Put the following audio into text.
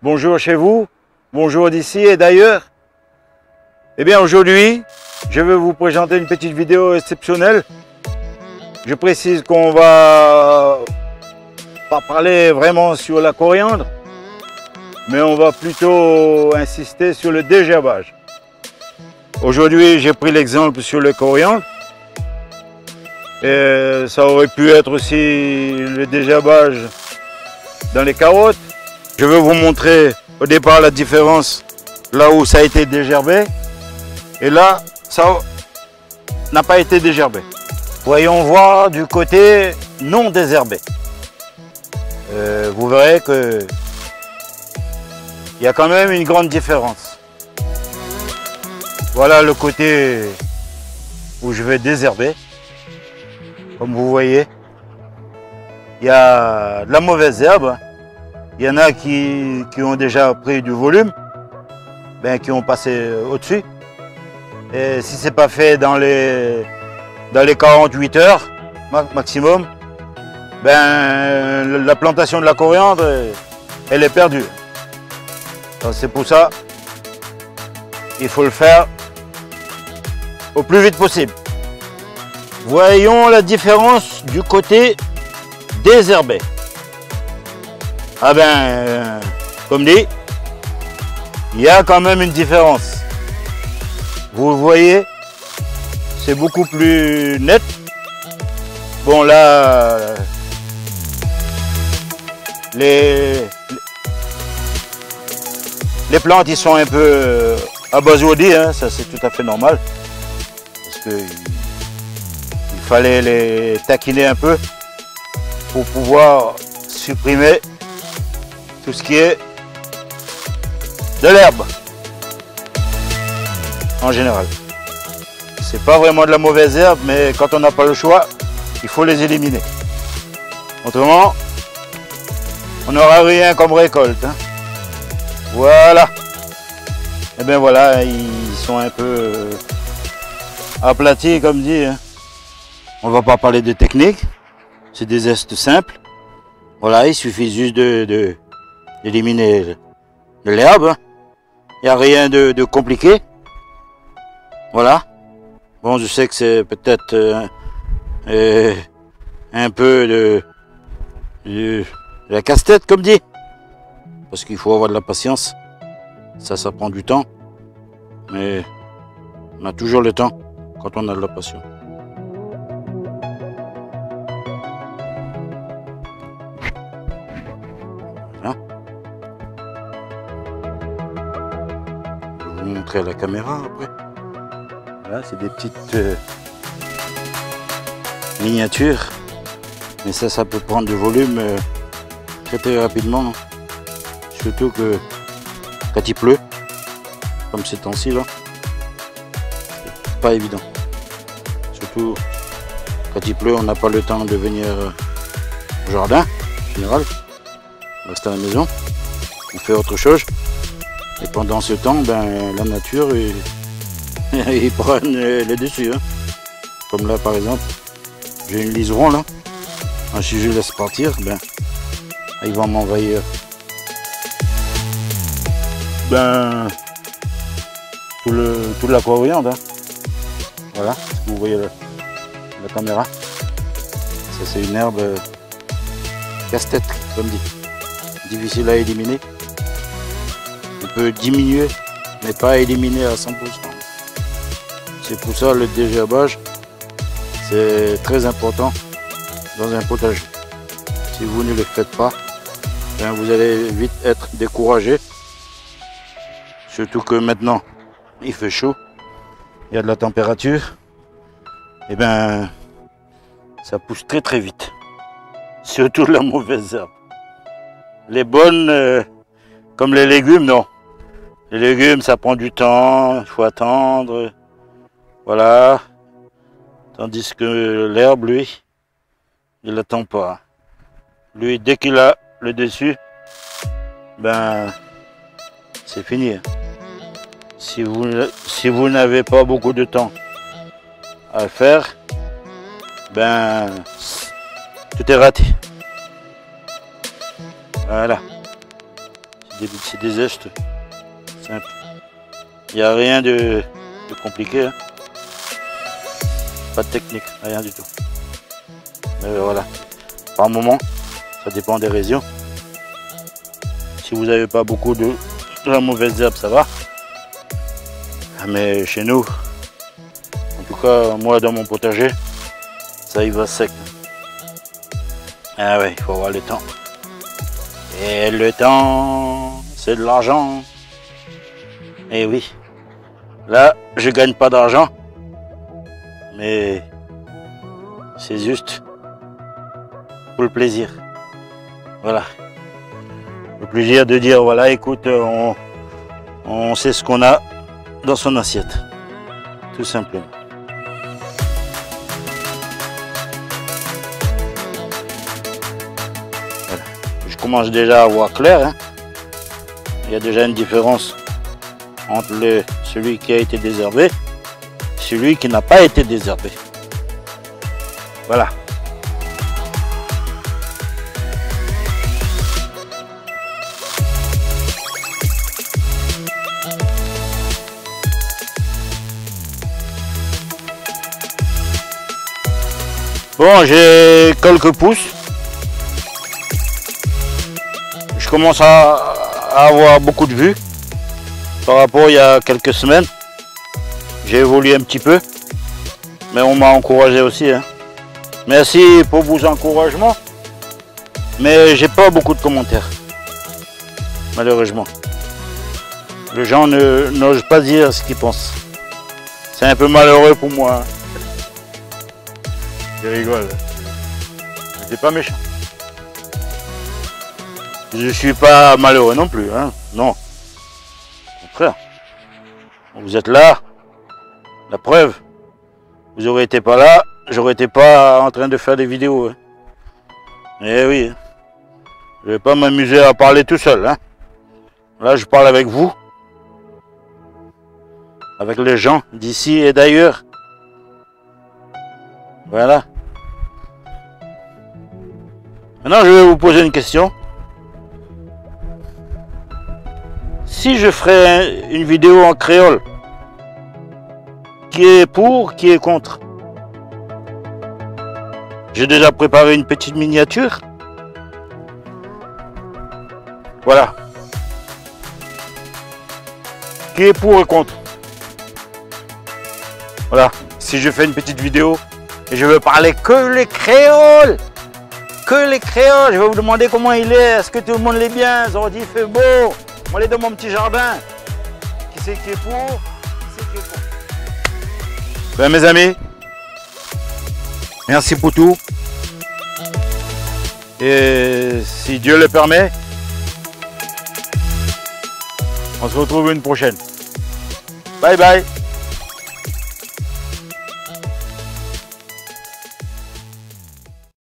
Bonjour chez vous, bonjour d'ici et d'ailleurs. Eh bien aujourd'hui, je vais vous présenter une petite vidéo exceptionnelle. Je précise qu'on va pas parler vraiment sur la coriandre, mais on va plutôt insister sur le désherbage. Aujourd'hui, j'ai pris l'exemple sur le coriandre. Et ça aurait pu être aussi le désherbage dans les carottes. Je vais vous montrer au départ la différence là où ça a été désherbé et là ça n'a pas été désherbé. Voyons voir du côté non désherbé. Vous verrez que il y a quand même une grande différence. Voilà le côté où je vais désherber. Comme vous voyez, il y a de la mauvaise herbe. Il y en a qui ont déjà pris du volume, qui ont passé au-dessus. Et si ce n'est pas fait dans les 48 heures maximum, la plantation de la coriandre, elle est perdue. C'est pour ça il faut le faire au plus vite possible. Voyons la différence du côté désherbé. Comme dit, il y a quand même une différence. Vous voyez, c'est beaucoup plus net. Bon là, les plantes ils sont un peu abasourdies, hein, ça c'est tout à fait normal. Parce que il fallait les taquiner un peu pour pouvoir supprimer tout ce qui est de l'herbe en général. C'est pas vraiment de la mauvaise herbe, mais quand on n'a pas le choix, il faut les éliminer. Autrement, on n'aura rien comme récolte. Hein. Voilà. Et bien voilà, ils sont un peu aplatis comme dit. Hein. On va pas parler de technique, c'est des gestes simples. Voilà, il suffit juste d'éliminer de l'herbe. Il n'y a rien de compliqué. Voilà. Bon, je sais que c'est peut-être un peu de la casse-tête, comme dit. Parce qu'il faut avoir de la patience. Ça prend du temps. Mais on a toujours le temps quand on a de la patience. Voilà. Je vais vous montrer à la caméra après. Voilà, c'est des petites miniatures. Mais ça peut prendre du volume très rapidement. Surtout que quand il pleut, comme ces temps-ci là, c'est pas évident. Surtout quand il pleut, on n'a pas le temps de venir au jardin, en général. On reste à la maison, on fait autre chose. Et pendant ce temps, la nature, il prend les dessus. Hein. Comme là par exemple, j'ai une liseron là. Si je laisse partir, il va m'envahir. Toute la coriandre. Hein. Voilà, vous voyez la caméra. Ça c'est une herbe casse-tête, comme dit. Difficile à éliminer. On peut diminuer, mais pas éliminer à 100%. C'est pour ça le désherbage, c'est très important dans un potager. Si vous ne le faites pas, vous allez vite être découragé. Surtout que maintenant, il fait chaud, il y a de la température, et ça pousse très vite. Surtout la mauvaise herbe. Les bonnes, comme les légumes, non. Les légumes, ça prend du temps, il faut attendre. Voilà. Tandis que l'herbe, lui, il n'attend pas. Lui, dès qu'il a le dessus, c'est fini. Si vous n'avez pas beaucoup de temps à faire, tout est raté. Voilà. C'est des zestes simples. Il n'y a rien de compliqué. Hein. Pas de technique, rien du tout. Mais voilà. Par moment, ça dépend des régions. Si vous n'avez pas beaucoup de la mauvaise herbe, ça va. Mais chez nous, en tout cas, moi dans mon potager, ça y va sec. Ah ouais, il faut avoir le temps. Et le temps, c'est de l'argent. Et oui, là, je gagne pas d'argent, mais c'est juste pour le plaisir. Voilà. Le plaisir de dire, voilà, écoute, on sait ce qu'on a dans son assiette. Tout simplement. Voilà. Je commence déjà à voir clair. Hein. Il y a déjà une différence entre celui qui a été désherbé et celui qui n'a pas été désherbé. Voilà. Bon, j'ai quelques pousses. Je commence à avoir beaucoup de vues par rapport à il y a quelques semaines. J'ai évolué un petit peu, mais on m'a encouragé aussi. Hein. Merci pour vos encouragements, mais j'ai pas beaucoup de commentaires, malheureusement. Les gens n'osent pas dire ce qu'ils pensent. C'est un peu malheureux pour moi. Hein. Je rigole. C'est pas méchant. Je suis pas malheureux non plus, hein. Non. Au contraire. Vous êtes là. La preuve. Vous auriez été pas là, j'aurais été pas en train de faire des vidéos. Hein. Eh oui. Je vais pas m'amuser à parler tout seul, hein. Là, je parle avec vous. Avec les gens d'ici et d'ailleurs. Voilà. Maintenant, je vais vous poser une question. Si je ferais une vidéo en créole, qui est pour, qui est contre? J'ai déjà préparé une petite miniature. Voilà. Qui est pour et contre? Voilà. Si je fais une petite vidéo et je veux parler que les créoles, je vais vous demander comment il est, est-ce que tout le monde l'est bien, aujourd'hui il fait beau, on est dans mon petit jardin. Qui c'est qui est pour, qui c'est qui est contre? Ben mes amis, merci pour tout. Et si Dieu le permet, on se retrouve une prochaine. Bye bye.